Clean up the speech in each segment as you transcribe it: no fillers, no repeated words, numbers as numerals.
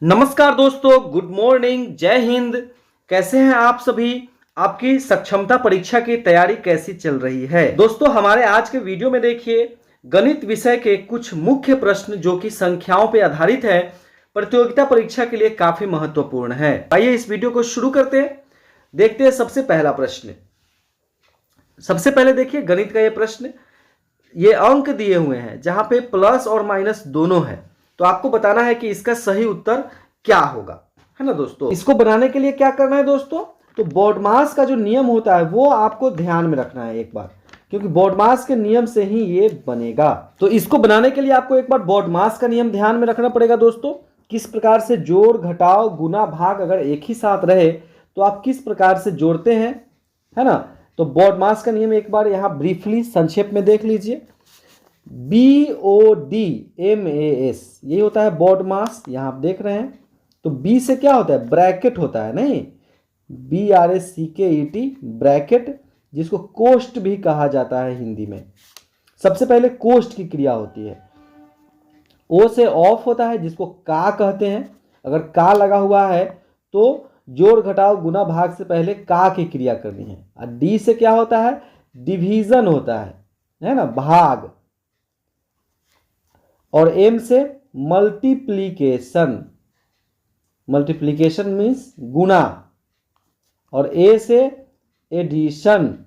नमस्कार दोस्तों, good morning, जय हिंद। कैसे हैं आप सभी? आपकी सक्षमता परीक्षा की तैयारी कैसी चल रही है? दोस्तों, हमारे आज के वीडियो में देखिए गणित विषय के कुछ मुख्य प्रश्न जो कि संख्याओं पर आधारित है, प्रतियोगिता परीक्षा के लिए काफी महत्वपूर्ण है। आइए इस वीडियो को शुरू करते हैं। देखते हैं सबसे पहला प्रश्न। सबसे पहले देखिए गणित का ये प्रश्न, ये अंक दिए हुए हैं जहां पे प्लस और माइनस दोनों है, तो आपको बताना है कि इसका सही उत्तर क्या होगा, है ना दोस्तों। इसको बनाने के लिए क्या करना है दोस्तों, तो बॉडमास का जो नियम होता है वो आपको ध्यान में रखना है एक बार, क्योंकि बॉडमास के नियम से ही ये बनेगा। तो इसको बनाने के लिए आपको एक बार बॉडमास का नियम ध्यान में रखना पड़ेगा दोस्तों। किस प्रकार से जोड़ घटाव गुना भाग अगर एक ही साथ रहे तो आप किस प्रकार से जोड़ते हैं, है ना। तो बॉडमास का नियम एक बार यहां ब्रीफली संक्षेप में देख लीजिए। BODMAS यही होता है बॉडमास, यहां आप देख रहे हैं। तो B से क्या होता है, ब्रैकेट होता है, नहीं BRACKET ब्रैकेट, जिसको कोष्ट भी कहा जाता है हिंदी में। सबसे पहले कोष्ट की क्रिया होती है। O से ऑफ होता है, जिसको का कहते हैं। अगर का लगा हुआ है तो जोड़ घटाव गुना भाग से पहले का की क्रिया करनी है। और D से क्या होता है, डिवीजन होता है ना, भाग। और M से मल्टीप्लीकेशन, मल्टीप्लीकेशन मीन्स गुना। और A से एडिशन,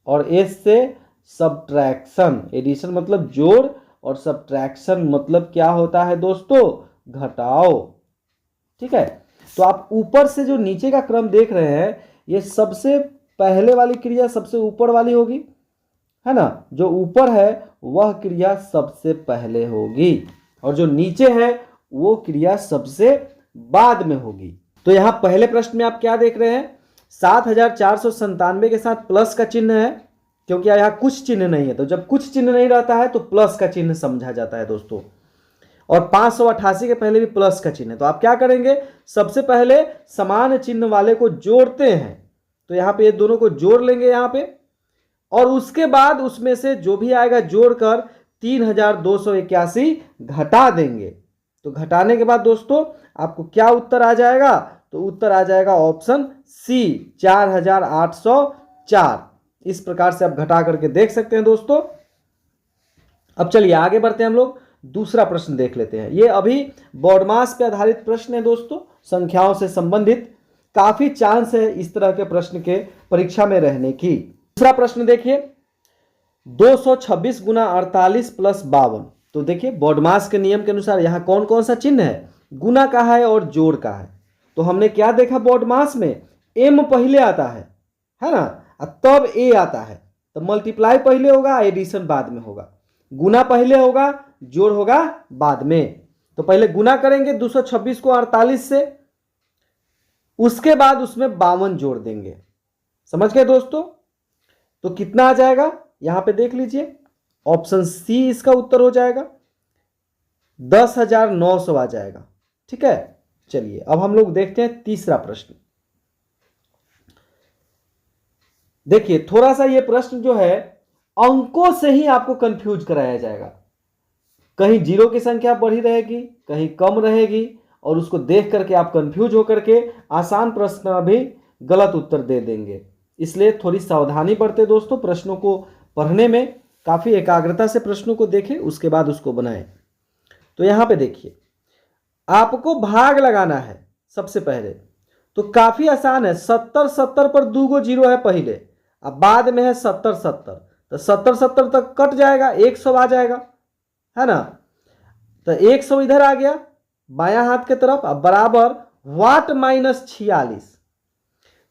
और S से सब्ट्रैक्शन। एडिशन मतलब जोड़ और सब्ट्रैक्शन मतलब क्या होता है दोस्तों, घटाव। ठीक है, तो आप ऊपर से जो नीचे का क्रम देख रहे हैं, ये सबसे पहले वाली क्रिया सबसे ऊपर वाली होगी, है ना। जो ऊपर है वह क्रिया सबसे पहले होगी और जो नीचे है वो क्रिया सबसे बाद में होगी। तो यहां पहले प्रश्न में आप क्या देख रहे हैं, 7497 के साथ प्लस का चिन्ह है, क्योंकि यहां कुछ चिन्ह नहीं है। तो जब कुछ चिन्ह नहीं रहता है तो प्लस का चिन्ह समझा जाता है दोस्तों। और 588 के पहले भी प्लस का चिन्ह है। तो आप क्या करेंगे, सबसे पहले समान चिन्ह वाले को जोड़ते हैं। तो यहां पे ये दोनों को जोड़ लेंगे यहां पे, और उसके बाद उसमें से जो भी आएगा जोड़कर 3281 घटा देंगे। तो घटाने के बाद दोस्तों आपको क्या उत्तर आ जाएगा, तो उत्तर आ जाएगा ऑप्शन सी, 4804। इस प्रकार से आप घटा करके देख सकते हैं दोस्तों। अब चलिए आगे बढ़ते हैं, हम लोग दूसरा प्रश्न देख लेते हैं। ये अभी बॉडमास पे आधारित प्रश्न है दोस्तों, संख्याओं से संबंधित। काफी चांस है इस तरह के प्रश्न के परीक्षा में रहने की। दूसरा प्रश्न देखिए, 226 गुना 48 प्लस 52। तो देखिए बॉडमास के नियम के अनुसार यहां कौन कौन सा चिन्ह है, गुना का है और जोड़ का है। तो हमने क्या देखा बॉडमास में, M पहले आता है ना, तब A आता है। तो मल्टीप्लाई पहले होगा, एडिशन बाद में होगा। गुना पहले होगा, जोड़ होगा बाद में। तो पहले गुना करेंगे 226 को 48 से, उसके बाद उसमें 52 जोड़ देंगे। समझ गए दोस्तों। तो कितना आ जाएगा, यहां पे देख लीजिए, ऑप्शन सी इसका उत्तर हो जाएगा, 10,900 आ जाएगा। ठीक है, चलिए अब हम लोग देखते हैं तीसरा प्रश्न। देखिए थोड़ा सा ये प्रश्न जो है अंकों से ही आपको कंफ्यूज कराया जाएगा। कहीं जीरो की संख्या बढ़ी रहेगी, कहीं कम रहेगी, और उसको देख करके आप कंफ्यूज होकर के आसान प्रश्न भी गलत उत्तर दे देंगे। इसलिए थोड़ी सावधानी बरतें दोस्तों, प्रश्नों को पढ़ने में काफी एकाग्रता से प्रश्नों को देखें, उसके बाद उसको बनाएं। तो यहां पे देखिए आपको भाग लगाना है सबसे पहले, तो काफी आसान है। 70 70 पर 2 गो जीरो है पहले, अब बाद में है 70 70, तो 70 70 तक कट जाएगा, 100 आ जाएगा, है ना। तो 100 इधर आ गया बायां हाथ के तरफ, अब बराबर वाट माइनस 46।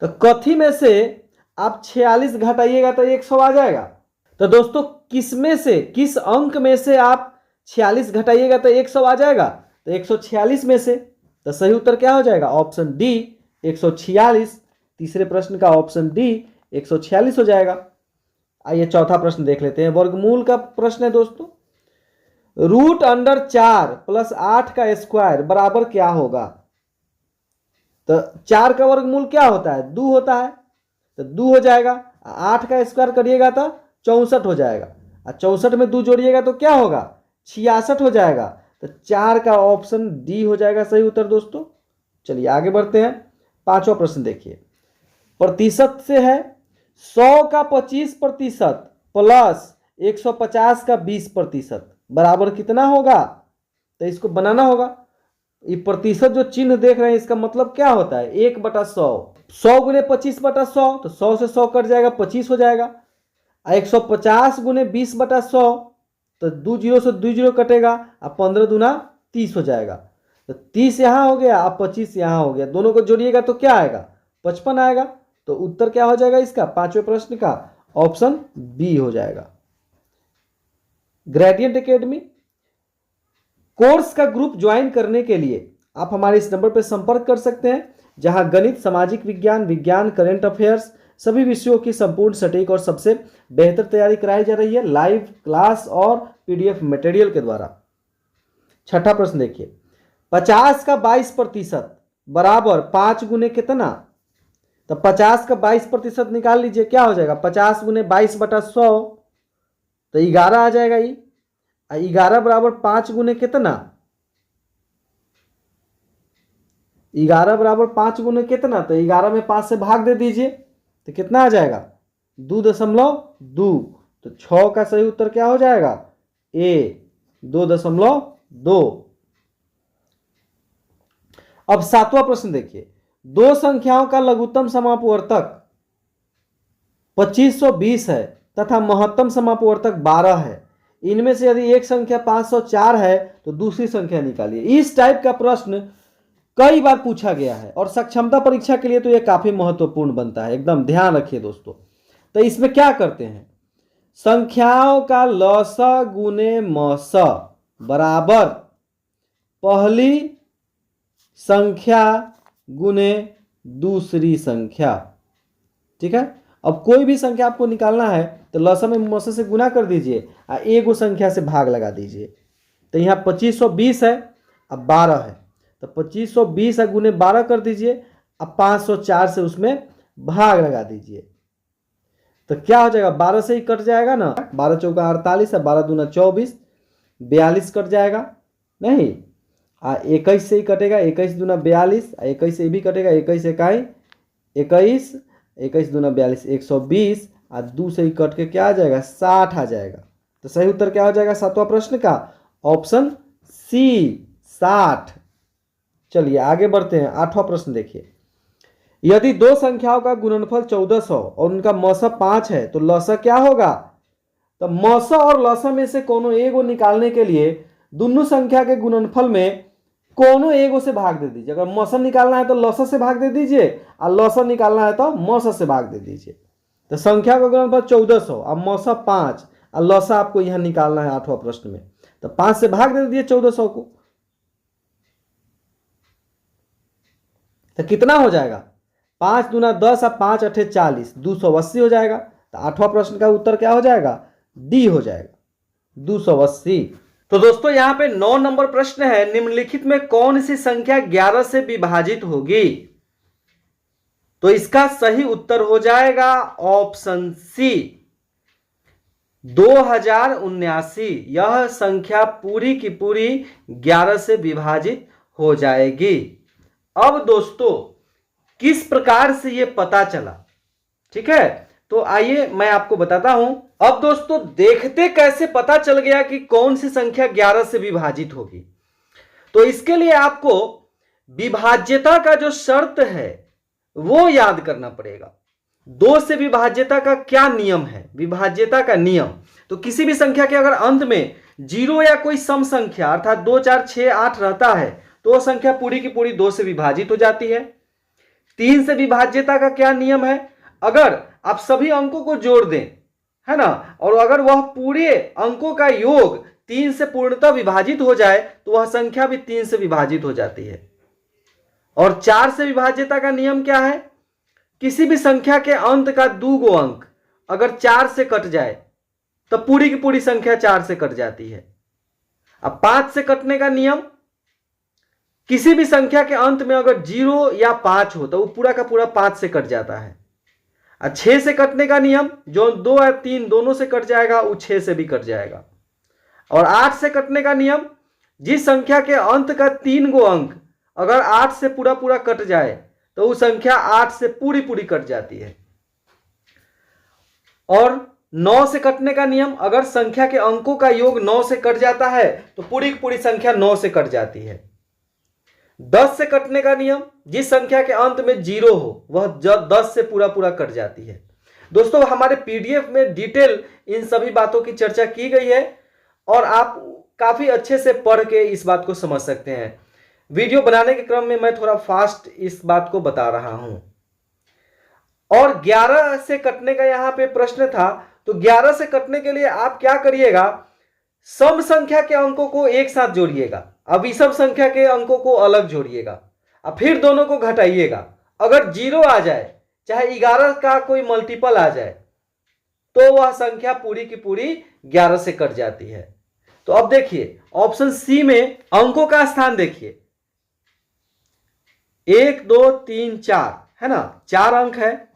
तो कथी में से आप 46 घटाइएगा तो 100 आ जाएगा। तो दोस्तों किस में से, किस अंक में से आप 46 घटाइएगा तो 100 आ जाएगा, तो 146 में से। तो सही उत्तर क्या हो जाएगा, ऑप्शन डी 146। तीसरे प्रश्न का ऑप्शन डी 146 हो जाएगा। आइए चौथा प्रश्न देख लेते हैं, वर्गमूल का प्रश्न है दोस्तों। √4 प्लस 8 का स्क्वायर बराबर क्या होगा। तो 4 का वर्गमूल क्या होता है, 2 होता है, तो 2 हो जाएगा। 8 का स्क्वायर करिएगा तो 64 हो जाएगा, और 64 में 2 जोड़िएगा तो क्या होगा, 66 हो जाएगा। तो 4 का ऑप्शन डी हो जाएगा सही उत्तर दोस्तों। चलिए आगे बढ़ते हैं। 5वां प्रश्न देखिए, प्रतिशत से है 100 का 25% प्लस 150 का 20% बराबर कितना होगा। तो इसको बनाना होगा। ये प्रतिशत जो चिन्ह देख रहे हैं इसका मतलब क्या होता है, 1/100, 100 गुने 25/100, तो 100 से 100 कट जाएगा, 25 हो जाएगा। 150 गुने 20/100, तो 2 जीरो से 2 जीरो कटेगा, अब 15 दूना 30 हो जाएगा। तो 30 यहाँ हो गया, अब 25 यहाँ हो गया, दोनों को जोड़िएगा तो क्या आएगा, 55 आएगा। तो उत्तर क्या हो जाएगा इसका, 5वें प्रश्न का ऑप्शन बी हो जाएगा। ग्रेडियंट एकेडमी कोर्स का ग्रुप ज्वाइन करने के लिए आप हमारे इस नंबर पर संपर्क कर सकते हैं, जहां गणित, सामाजिक विज्ञान, विज्ञान, करंट अफेयर्स सभी विषयों की संपूर्ण सटीक और सबसे बेहतर तैयारी कराई जा रही है लाइव क्लास और पीडीएफ मटेरियल के द्वारा। 6ठा प्रश्न देखिए, 50 का 22% बराबर 5 गुने कितना। तो 50 का 22% निकाल लीजिए, क्या हो जाएगा, 50 गुने 22/100, तो 11 आ जाएगा। ये 11 बराबर 5 गुने कितना, 11 बराबर 5 गुने कितना, तो 11 में 5 से भाग दे दीजिए, तो कितना आ जाएगा, 2.2। तो 6 का सही उत्तर क्या हो जाएगा, ए 2.2। अब 7वां प्रश्न देखिए, दो संख्याओं का लघुत्तम समापवर्तक 2520 है तथा महत्तम समापवर्तक 12 है। इनमें से यदि एक संख्या 504 है तो दूसरी संख्या निकालिए। इस टाइप का प्रश्न कई बार पूछा गया है और सक्षमता परीक्षा के लिए तो यह काफी महत्वपूर्ण बनता है, एकदम ध्यान रखिए दोस्तों। तो इसमें क्या करते हैं, संख्याओं का लसा गुने मसा बराबर पहली संख्या गुने दूसरी संख्या। ठीक है, अब कोई भी संख्या आपको निकालना है तो लसा में मसा से गुना कर दीजिए और एगो संख्या से भाग लगा दीजिए। तो यहाँ 2520 है, अब 12 है, तो 2520 गुने 12 कर दीजिए, अब 504 से उसमें भाग लगा दीजिए। तो क्या हो जाएगा, 12 से ही कट जाएगा ना, 12 चौका 48 है, 12 दूना 24, 42 कट जाएगा नहीं, 21 से ही कटेगा, 21 दूना 42, 21 से भी कटेगा, 21 इकाई 21, 21 दूना 42 120, और 2 से ही कट के क्या आ जाएगा, 60 आ जाएगा। तो सही उत्तर क्या हो जाएगा 7वां प्रश्न का, ऑप्शन सी 60। चलिए आगे बढ़ते हैं। 8वां प्रश्न देखिए, यदि दो संख्याओं का गुणनफल 1400 और उनका मसा 5 है तो लसा क्या होगा। तो मसा और लसा में से कोनो एगो निकालने के लिए दोनों संख्या के गुणनफल में कोनो एगो से भाग दे दीजिए। अगर मसा निकालना है तो लसा से भाग दे दीजिए और लसा निकालना है तो मसा से भाग दे दीजिए। तो संख्या का गुणनफल 1400 और मसा 5 और लसा आपको यहां निकालना है 8वां प्रश्न में, तो 5 से भाग दे दीजिए 1400 को, तो कितना हो जाएगा, 5 दूना 10 और 5 अठे 40, 280 हो जाएगा। तो 8वां प्रश्न का उत्तर क्या हो जाएगा, डी हो जाएगा 280। तो दोस्तों यहां पे 9 नंबर प्रश्न है, निम्नलिखित में कौन सी संख्या 11 से विभाजित होगी। तो इसका सही उत्तर हो जाएगा ऑप्शन सी 2079। यह संख्या पूरी की पूरी 11 से विभाजित हो जाएगी। अब दोस्तों किस प्रकार से यह पता चला, ठीक है, तो आइए मैं आपको बताता हूं। अब दोस्तों देखते कैसे पता चल गया कि कौन सी संख्या 11 से विभाजित होगी। तो इसके लिए आपको विभाज्यता का जो शर्त है वो याद करना पड़ेगा। 2 से विभाज्यता का क्या नियम है, विभाज्यता का नियम, तो किसी भी संख्या के अगर अंत में 0 या कोई सम संख्या अर्थात 2 4 6 8 रहता है तो वह संख्या पूरी की पूरी 2 से विभाजित हो जाती है। 3 से विभाज्यता का क्या नियम है, अगर आप सभी अंकों को जोड़ दें, है ना, और अगर वह पूरे अंकों का योग 3 से पूर्णतः विभाजित हो जाए तो वह संख्या भी 3 से विभाजित हो जाती है। और 4 से विभाज्यता का नियम क्या है, किसी भी संख्या के अंत का 2 अंक अगर 4 से कट जाए तो पूरी की पूरी संख्या 4 से कट जाती है। अब 5 से कटने का नियम, किसी भी संख्या के अंत में अगर 0 या 5 हो तो वो पूरा का पूरा 5 से कट जाता है। 6 से कटने का नियम, जो 2 या 3 दोनों से कट जाएगा वो 6 से भी कट जाएगा। और 8 से कटने का नियम, जिस संख्या के अंत का 3 गो अंक अगर 8 से पूरा पूरा कट जाए तो वो संख्या 8 से पूरी पूरी कट जाती है। और 9 से कटने का नियम, अगर संख्या के अंकों का योग 9 से कट जाता है तो पूरी की पूरी संख्या 9 से कट जाती है। 10 से कटने का नियम, जिस संख्या के अंत में 0 हो वह 10 से पूरा पूरा कट जाती है। दोस्तों हमारे पीडीएफ में डिटेल इन सभी बातों की चर्चा की गई है और आप काफी अच्छे से पढ़ के इस बात को समझ सकते हैं। वीडियो बनाने के क्रम में मैं थोड़ा फास्ट इस बात को बता रहा हूं। और 11 से कटने का यहां पे प्रश्न था, तो 11 से कटने के लिए आप क्या करिएगा, सम संख्या के अंकों को एक साथ जोड़िएगा, अब विषम संख्या के अंकों को अलग जोड़िएगा, अब फिर दोनों को घटाइएगा। अगर 0 आ जाए, चाहे 11 का कोई मल्टीपल आ जाए, तो वह संख्या पूरी की पूरी 11 से कट जाती है। तो अब देखिए ऑप्शन सी में अंकों का स्थान देखिए, 1 2 3 4 है ना, 4 अंक है,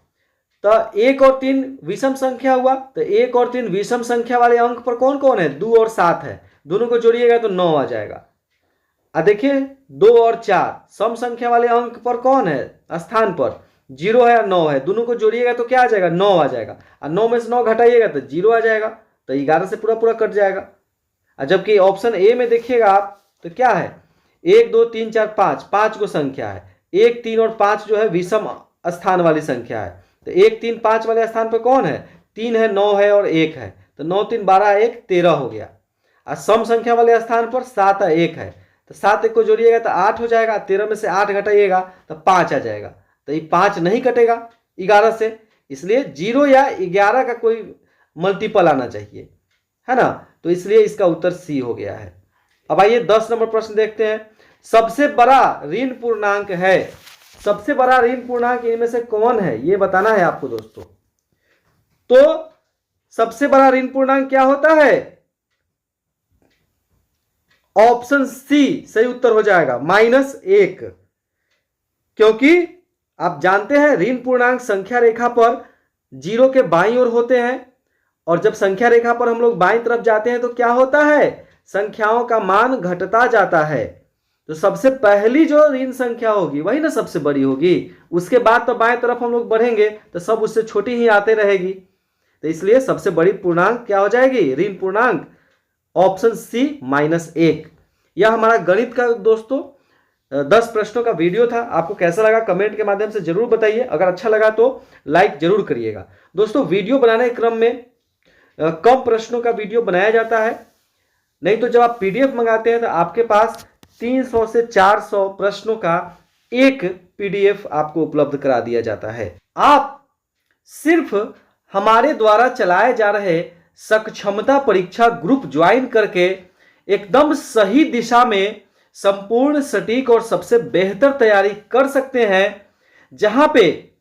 तो 1 और 3 विषम संख्या हुआ, तो 1 और 3 विषम संख्या वाले अंक पर कौन कौन है, 2 और 7 है, दोनों को जोड़िएगा तो 9 आ जाएगा। अब देखिए 2 और 4 सम संख्या वाले अंक पर कौन है, स्थान पर 0 है या 9 है, दोनों को जोड़िएगा तो क्या आ जाएगा, 9 आ जाएगा। और 9 में से 9 घटाइएगा तो 0 आ जाएगा, तो 11 से पूरा पूरा कट जाएगा। जबकि ऑप्शन ए में देखिएगा आप तो क्या है, 1 2 3 4 5 5 को संख्या है, 1 3 और 5 जो है विषम स्थान वाली संख्या है, तो 1 3 5 वाले स्थान पर कौन है, 3 है, 9 है और 1 है, तो 9 3 12 1 13 हो गया। और सम संख्या वाले स्थान पर 7 है, 1 है, तो 7 1 को जोड़िएगा तो 8 हो जाएगा, 13 में से 8 घटाइएगा तो 5 आ जाएगा, तो ये 5 नहीं कटेगा 11 से, इसलिए 0 या 11 का कोई मल्टीपल आना चाहिए, है ना, तो इसलिए इसका उत्तर सी हो गया है। अब आइए 10 नंबर प्रश्न देखते हैं। सबसे बड़ा ऋण पूर्णांक है, सबसे बड़ा ऋण पूर्णांक इनमें से कौन है ये बताना है आपको दोस्तों। तो सबसे बड़ा ऋण पूर्णांक क्या होता है, ऑप्शन सी सही उत्तर हो जाएगा, -1, क्योंकि आप जानते हैं ऋण पूर्णांक संख्या रेखा पर 0 के बाईं ओर होते हैं, और जब संख्या रेखा पर हम लोग बाईं तरफ जाते हैं तो क्या होता है, संख्याओं का मान घटता जाता है। तो सबसे पहली जो ऋण संख्या होगी वही ना सबसे बड़ी होगी, उसके बाद तो बाएं तरफ हम लोग बढ़ेंगे तो सब उससे छोटी ही आते रहेगी, तो इसलिए सबसे बड़ी पूर्णांक क्या हो जाएगी, ऋण पूर्णांक, ऑप्शन सी -1। यह हमारा गणित का दोस्तों 10 प्रश्नों का वीडियो था। आपको कैसा लगा कमेंट के माध्यम से जरूर बताइए, अगर अच्छा लगा तो लाइक जरूर करिएगा। दोस्तों वीडियो बनाने के क्रम में कम प्रश्नों का वीडियो बनाया जाता है, नहीं तो जब आप पीडीएफ मंगाते हैं तो आपके पास 300 से 400 प्रश्नों का एक पीडीएफ आपको उपलब्ध करा दिया जाता है। आप सिर्फ हमारे द्वारा चलाए जा रहे सक्षमता परीक्षा ग्रुप ज्वाइन करके एकदम सही दिशा में संपूर्ण सटीक और सबसे बेहतर तैयारी कर सकते हैं, जहां पे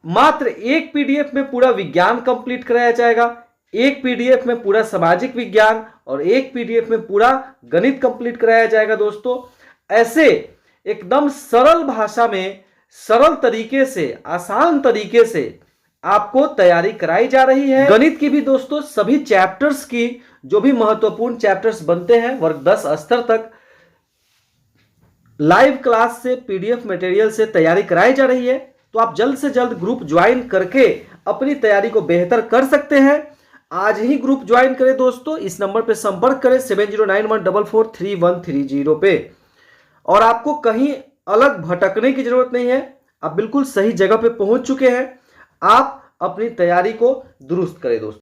मात्र एक पीडीएफ में पूरा विज्ञान कंप्लीट कराया जाएगा, एक पीडीएफ में पूरा सामाजिक विज्ञान और एक पीडीएफ में पूरा गणित कंप्लीट कराया जाएगा। दोस्तों ऐसे एकदम सरल भाषा में, सरल तरीके से, आसान तरीके से आपको तैयारी कराई जा रही है। गणित की भी दोस्तों सभी चैप्टर्स की जो भी महत्वपूर्ण चैप्टर्स बनते हैं वर्ग 10 स्तर तक लाइव क्लास से, पीडीएफ मटेरियल से तैयारी कराई जा रही है। तो आप जल्द से जल्द ग्रुप ज्वाइन करके अपनी तैयारी को बेहतर कर सकते हैं। आज ही ग्रुप ज्वाइन करें दोस्तों, इस नंबर पे संपर्क करें 7091443130 पे। और आपको कहीं अलग भटकने की जरूरत नहीं है, आप बिल्कुल सही जगह पे पहुंच चुके हैं। आप अपनी तैयारी को दुरुस्त करें दोस्तों।